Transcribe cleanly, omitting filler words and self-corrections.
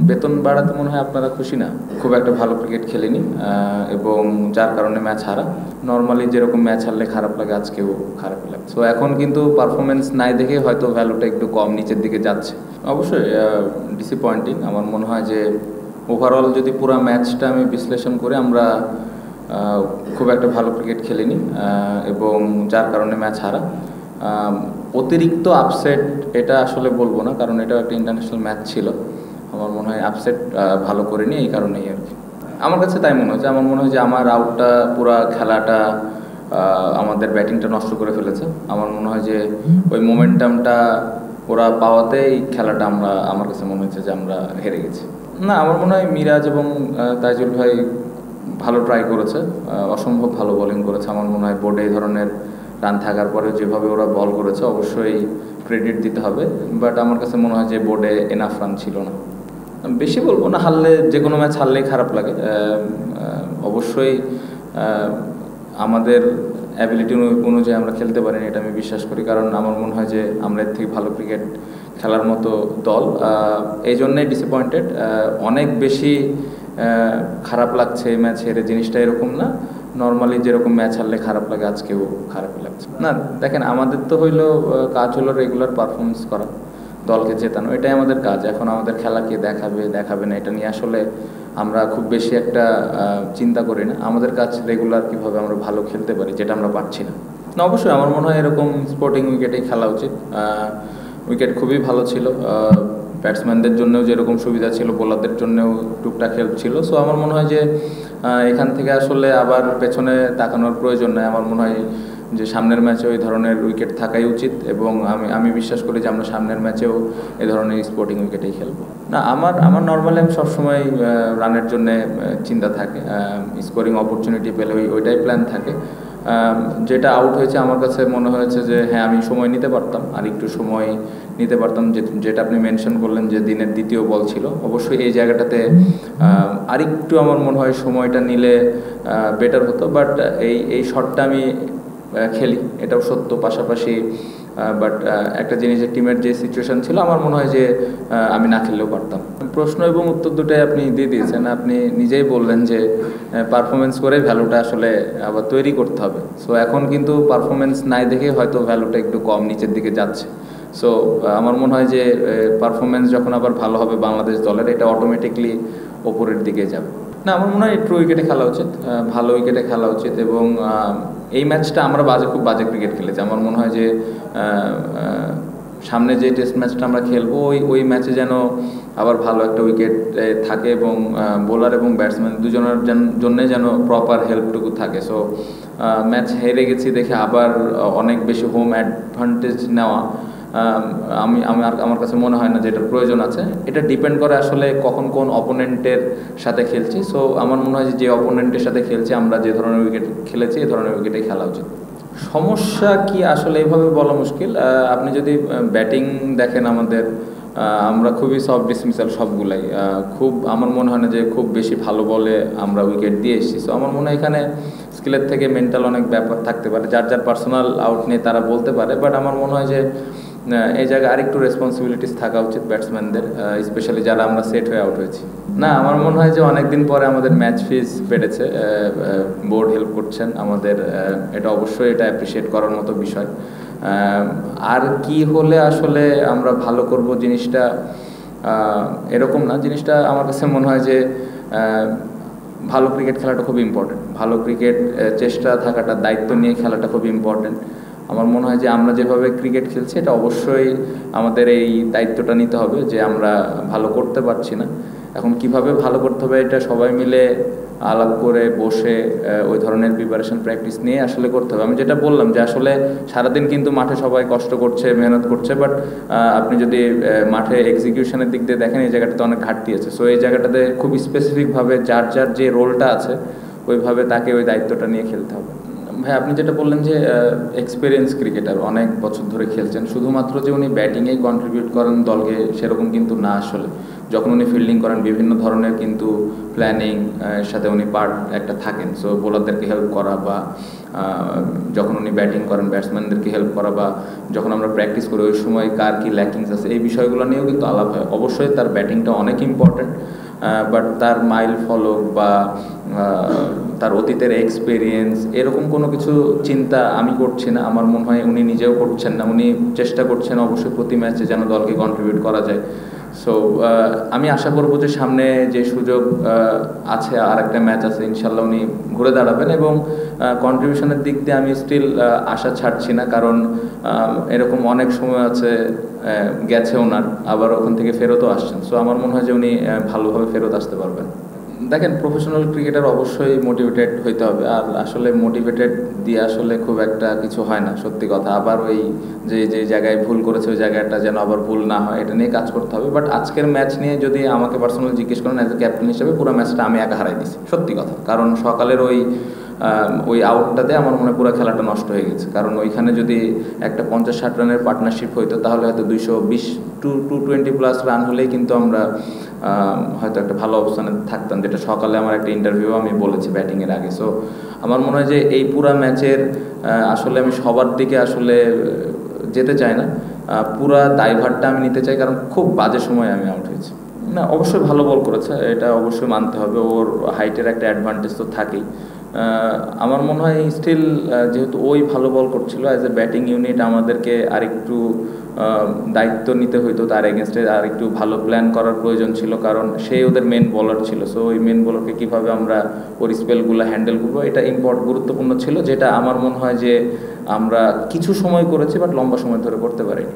বেতন বাড়াতে মনে হয় আপনারা খুশি না। খুব একটা ভালো ক্রিকেট খেলিনি এবং যার কারণে ম্যাচ হারা। নর্মালি যেরকম ম্যাচ হারলে খারাপ লাগে, আজকেও খারাপ লাগে। সো এখন কিন্তু পারফরমেন্স নাই দেখে হয়তো ভ্যালুটা একটু কম নিচের দিকে যাচ্ছে। অবশ্যই ডিসঅ্যাপয়েন্টিং। আমার মনে হয় যে ওভারঅল যদি পুরো ম্যাচটা আমি বিশ্লেষণ করে আমরা খুব একটা ভালো ক্রিকেট খেলিনি এবং যার কারণে ম্যাচ হারা। অতিরিক্ত আপসেট এটা আসলে বলবো না, কারণ এটা একটা ইন্টারন্যাশনাল ম্যাচ ছিল। আমার মনে হয় আপসেট ভালো করিনি, এই কারণেই আর কি। আমার কাছে তাই মনে হচ্ছে। আমার মনে হয় যে আমার আউটটা পুরা খেলাটা আমাদের ব্যাটিংটা নষ্ট করে ফেলেছে। আমার মনে হয় যে ওই মোমেন্টামটা ওরা পাওয়াতেই খেলাটা আমার কাছে মনে হচ্ছে যে আমরা হেরে গেছি। না, আমার মনে হয় মিরাজ এবং তাইজুল ভাই ভালো ট্রাই করেছে, অসম্ভব ভালো বোলিং করেছে। আমার মনে হয় বোর্ডে এই ধরনের রান থাকার পরে যেভাবে ওরা বল করেছে অবশ্যই ক্রেডিট দিতে হবে, বাট আমার কাছে মনে হয় যে বোর্ডে এনাফ রান ছিল না। বেশি বলবো না, হারলে যে কোনো ম্যাচ হারলেই খারাপ লাগে। অবশ্যই আমাদের অ্যাবিলিটি অনুযায়ী আমরা খেলতে পারিনি, এটা আমি বিশ্বাস করি। কারণ আমার মনে হয় যে আমরা এর থেকে ভালো ক্রিকেট খেলার মতো দল। এই জন্যেই ডিসঅ্যাপয়েন্টেড। অনেক বেশি খারাপ লাগছে এই ম্যাচ হেরে, জিনিসটা এরকম না। নর্মালি যেরকম ম্যাচ হারলে খারাপ লাগে, আজকেও খারাপ লাগছে। না দেখেন, আমাদের তো হইলো কাজ হলো রেগুলার পারফরমেন্স করা, দলকে জেতানো, এটাই আমাদের কাজ। এখন আমাদের খেলা কে দেখাবে না এটা নিয়ে আসলে আমরা খুব বেশি একটা চিন্তা করি না। আমাদের কাজ রেগুলার কীভাবে আমরা ভালো খেলতে পারি, যেটা আমরা পারছি না। অবশ্যই আমার মনে হয় এরকম স্পোর্টিং উইকেটেই খেলা উচিত। উইকেট খুবই ভালো ছিল, ব্যাটসম্যানদের জন্যও যেরকম সুবিধা ছিল, বোলারদের জন্যও টুকটাক হেল্প ছিল। সো আমার মনে হয় যে এখান থেকে আসলে আবার পেছনে তাকানোর প্রয়োজন নেই। আমার মনে হয় যে সামনের ম্যাচে ওই ধরনের উইকেট থাকাই উচিত এবং আমি বিশ্বাস করি যে আমরা সামনের ম্যাচেও এই ধরনের স্পোর্টিং উইকেটেই খেলবো। না, আমার নর্মালি আমি সবসময় রানের জন্য চিন্তা থাকে, স্কোরিং অপরচুনিটি পেলে ওইটাই প্ল্যান থাকে। যেটা আউট হয়েছে আমার কাছে মনে হয়েছে যে হ্যাঁ, আমি সময় নিতে পারতাম, আর একটু সময় নিতে পারতাম। যেটা আপনি মেনশন করলেন যে দিনের দ্বিতীয় বল ছিল, অবশ্যই এই জায়গাটাতে আরেকটু আমার মনে হয় সময়টা নিলে বেটার হতো। বাট এই শটটা আমি খেলি, এটাও সত্য। পাশাপাশি বাট একটা জিনিসের টিমের যে সিচুয়েশন ছিল, আমার মনে হয় যে আমি না খেললেও পারতাম। প্রশ্ন এবং উত্তর দুটাই আপনি দিয়ে দিয়েছেন। আপনি নিজেই বললেন যে পারফরমেন্স করে ভ্যালুটা আসলে আবার তৈরি করতে হবে। সো এখন কিন্তু পারফরমেন্স নাই দেখে হয়তো ভ্যালুটা একটু কম নিচের দিকে যাচ্ছে। সো আমার মনে হয় যে পারফরমেন্স যখন আবার ভালো হবে বাংলাদেশ দলের, এটা অটোমেটিকলি ওপরের দিকে যাবে। না, আমার মনে হয় একটু উইকেটে খেলা উচিত, ভালো উইকেটে খেলা উচিত। এবং এই ম্যাচটা আমরা খুব বাজে ক্রিকেট খেলেছি। আমার মনে হয় যে সামনে যে টেস্ট ম্যাচটা আমরা খেলবো ওই ম্যাচে যেন আবার ভালো একটা উইকেট থাকে এবং বোলার এবং ব্যাটসম্যান দুজনের জন্যে যেন প্রপার হেল্পটুকু থাকে। সো ম্যাচ হেরে গেছি দেখে আবার অনেক বেশি হোম অ্যাডভান্টেজ নেওয়া আমার কাছে মনে হয় না যে এটার প্রয়োজন আছে। এটা ডিপেন্ড করে আসলে কখন কোন অপোনেন্টের সাথে খেলছি। সো আমার মনে হয় যে অপোনেন্টের সাথে খেলছি, আমরা যে ধরনের উইকেট খেলেছি এই ধরনের উইকেটে খেলা উচিত। সমস্যা কি আসলে এইভাবে বলা মুশকিল। আপনি যদি ব্যাটিং দেখেন আমাদের, আমরা খুবই সফট ডিসমিসাল সবগুলাই। আমার মনে হয় না যে খুব বেশি ভালো বলে আমরা উইকেট দিয়ে এসেছি। সো আমার মনে হয় এখানে স্কিলের থেকে মেন্টাল অনেক ব্যাপার থাকতে পারে, যার পার্সোনাল আউট নিয়ে তারা বলতে পারে। বাট আমার মনে হয় যে এই জায়গায় আরেকটু রেসপন্সিবিলিটিস থাকা উচিত ব্যাটসম্যানদের, স্পেশালি যারা আমরা সেট হয়ে আউট হয়েছি। না, আমার মনে হয় যে অনেকদিন পরে আমাদের ম্যাচ ফিজ বেড়েছে, বোর্ড হেল্প করছেন আমাদের, এটা অবশ্যই এটা অ্যাপ্রিসিয়েট করার মতো বিষয়। আর কি হলে আসলে আমরা ভালো করব জিনিসটা এরকম না। জিনিসটা আমার কাছে মনে হয় যে ভালো ক্রিকেট খেলাটা খুব ইম্পর্টেন্ট। ভালো ক্রিকেট চেষ্টা থাকাটা, দায়িত্ব নিয়ে খেলাটা খুব ইম্পর্টেন্ট। আমার মনে হয় যে আমরা যেভাবে ক্রিকেট খেলছি এটা অবশ্যই আমাদের এই দায়িত্বটা নিতে হবে যে আমরা ভালো করতে পারছি না। এখন কিভাবে ভালো করতে হবে এটা সবাই মিলে আলাপ করে বসে ওই ধরনের প্রিপারেশন প্র্যাকটিস নিয়ে আসলে করতে হবে। আমি যেটা বললাম যে আসলে সারাদিন কিন্তু মাঠে সবাই কষ্ট করছে, মেহনত করছে, বাট আপনি যদি মাঠে এক্সিকিউশনের দিক দিয়ে দেখেন এই জায়গাটাতে অনেক ঘাটতি আছে। সো এই জায়গাটাতে খুব স্পেসিফিকভাবে যার যে রোলটা আছে ওইভাবে তাকে ওই দায়িত্বটা নিয়ে খেলতে হবে। ভাই, আপনি যেটা বললেন যে এক্সপিরিয়েন্স ক্রিকেটার, অনেক বছর ধরে খেলছেন, শুধুমাত্র যে উনি ব্যাটিংয়েই কন্ট্রিবিউট করেন দলকে সেরকম কিন্তু না। আসলে যখন উনি ফিল্ডিং করেন বিভিন্ন ধরনের কিন্তু প্ল্যানিং সাথে উনি পার্ট একটা থাকেন। সো বোলারদেরকে হেল্প করা বা যখন উনি ব্যাটিং করেন ব্যাটসম্যানদেরকে হেল্প করা, বা যখন আমরা প্র্যাকটিস করি ওই সময় কার কী ল্যাকিংস আছে এই বিষয়গুলো নিয়েও কিন্তু আলাপ হয়। অবশ্যই তার ব্যাটিংটা অনেক ইম্পর্ট্যান্ট, বাট তার মাইল ফলক বা তার অতীতের এক্সপিরিয়েন্স এরকম কোনো কিছু চিন্তা আমি করছি না, আমার মনে হয় উনি নিজেও করছেন না। উনি চেষ্টা করছেন অবশ্যই প্রতি ম্যাচে যেন দলকে কন্ট্রিবিউট করা যায়। সো আমি আশা করব যে সামনে যে সুযোগ আছে, আর একটা ম্যাচ আছে, ইনশাল্লাহ উনি ঘুরে দাঁড়াবেন, এবং কন্ট্রিবিউশনের দিক দিয়ে আমি স্টিল আশা ছাড়ছি না, কারণ এরকম অনেক সময় আছে গেছে ওনার, আবার ওখান থেকে ফেরতও আসছেন। সো আমার মনে হয় যে উনি ভালোভাবে ফেরত আসতে পারবেন। দেখেন, প্রফেশনাল ক্রিকেটার অবশ্যই মোটিভেটেড হইতে হবে, আর আসলে মোটিভেটেড দিয়ে আসলে খুব একটা কিছু হয় না, সত্যি কথা। আবার ওই যে যে জায়গায় ভুল করেছে ওই জায়গাটা যেন আবার ভুল না হয়, এটা নিয়ে কাজ করতে হবে। বাট আজকের ম্যাচ নিয়ে যদি আমাকে পার্সোনালি জিজ্ঞেস করেন, অ্যাজ এ ক্যাপ্টেন হিসেবে পুরো ম্যাচটা আমি একা হারাই দিছি, সত্যি কথা। কারণ সকালের ওই আউটটাতে আমার মনে হয় পুরো খেলাটা নষ্ট হয়ে গেছে। কারণ ওইখানে যদি একটা 50-60 রানের পার্টনারশিপ হইতো, তাহলে হয়তো 220 টু 220+ রান হলেই কিন্তু আমরা হয়তো একটা ভালো অবস্থানে থাকতাম, যেটা সকালে আমার একটা ইন্টারভিউ আমি বলেছি ব্যাটিংয়ের আগে। সো আমার মনে হয় যে এই পুরা ম্যাচের আসলে আমি সবার দিকে আসলে যেতে চাই না, পুরা দায়ভারটা আমি নিতে চাই, কারণ খুব বাজে সময় আমি আউট হয়েছি। না, অবশ্যই ভালো বল করেছে, এটা অবশ্যই মানতে হবে, ওর হাইটের একটা অ্যাডভান্টেজ তো থাকেই। আমার মনে হয় স্টিল যেহেতু ওই ভালো বল করছিল, অ্যাজ এ ব্যাটিং ইউনিট আমাদেরকে আরেকটু দায়িত্ব নিতে হইতো, তার এগেনস্টে আর একটু ভালো প্ল্যান করার প্রয়োজন ছিল, কারণ সেই ওদের মেন বোলার ছিল। সো ওই মেন বোলারকে কীভাবে আমরা ওর স্পেলগুলো হ্যান্ডেল করবো, এটা গুরুত্বপূর্ণ ছিল, যেটা আমার মনে হয় যে আমরা কিছু সময় করেছি, বাট লম্বা সময় ধরে করতে পারিনি।